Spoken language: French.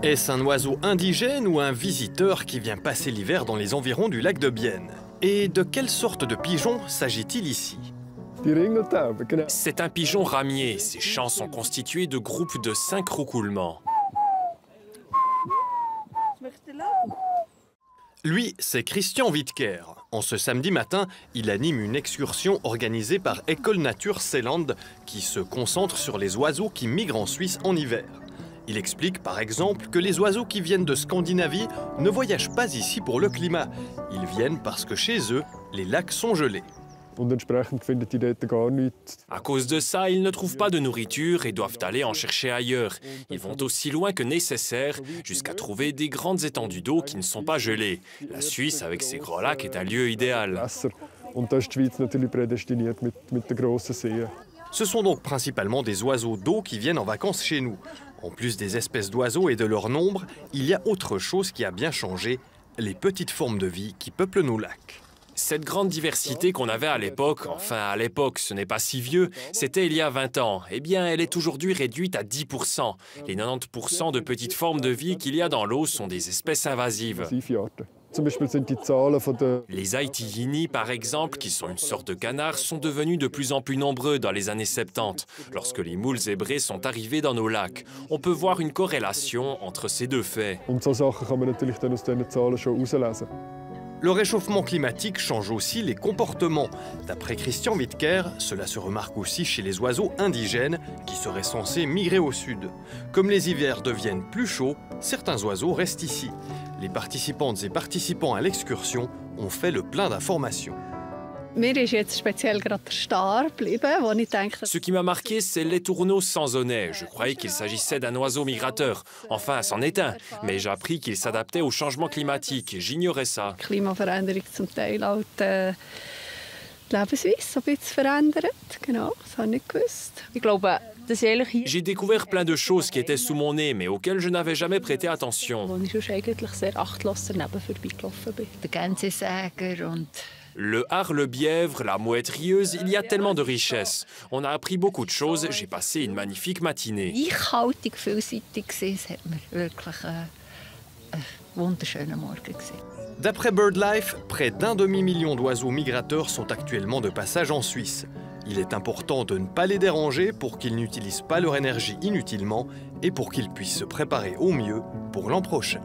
Est-ce un oiseau indigène ou un visiteur qui vient passer l'hiver dans les environs du lac de Bienne? Et de quelle sorte de pigeon s'agit-il ici? C'est un pigeon ramier. Ses chants sont constitués de groupes de 5 roucoulements. Lui, c'est Christian Wittker. En ce samedi matin, il anime une excursion organisée par École Nature Seeland qui se concentre sur les oiseaux qui migrent en Suisse en hiver. Il explique par exemple que les oiseaux qui viennent de Scandinavie ne voyagent pas ici pour le climat. Ils viennent parce que chez eux, les lacs sont gelés. À cause de ça, ils ne trouvent pas de nourriture et doivent aller en chercher ailleurs. Ils vont aussi loin que nécessaire, jusqu'à trouver des grandes étendues d'eau qui ne sont pas gelées. La Suisse, avec ses gros lacs, est un lieu idéal. Ce sont donc principalement des oiseaux d'eau qui viennent en vacances chez nous. En plus des espèces d'oiseaux et de leur nombre, il y a autre chose qui a bien changé, les petites formes de vie qui peuplent nos lacs. Cette grande diversité qu'on avait à l'époque, enfin à l'époque, ce n'est pas si vieux, c'était il y a 20 ans. Eh bien, elle est aujourd'hui réduite à 10%. Les 90% de petites formes de vie qu'il y a dans l'eau sont des espèces invasives. Les Aitihini, par exemple, qui sont une sorte de canard, sont devenus de plus en plus nombreux dans les années 70, lorsque les moules zébrés sont arrivés dans nos lacs. On peut voir une corrélation entre ces deux faits. Le réchauffement climatique change aussi les comportements. D'après Christian Wittker, cela se remarque aussi chez les oiseaux indigènes qui seraient censés migrer au sud. Comme les hivers deviennent plus chauds, certains oiseaux restent ici. Les participantes et participants à l'excursion ont fait le plein d'informations. Ce qui m'a marqué, c'est l'étourneau sansonnet. Je croyais qu'il s'agissait d'un oiseau migrateur. Enfin, c'en est un. Mais j'ai appris qu'il s'adaptait au changement climatique. J'ignorais ça. J'ai découvert plein de choses qui étaient sous mon nez, mais auxquelles je n'avais jamais prêté attention. Le harlebièvre, la mouette rieuse, il y a tellement de richesses. On a appris beaucoup de choses, j'ai passé une magnifique matinée. D'après BirdLife, près d'1 demi-million d'oiseaux migrateurs sont actuellement de passage en Suisse. Il est important de ne pas les déranger pour qu'ils n'utilisent pas leur énergie inutilement et pour qu'ils puissent se préparer au mieux pour l'an prochain.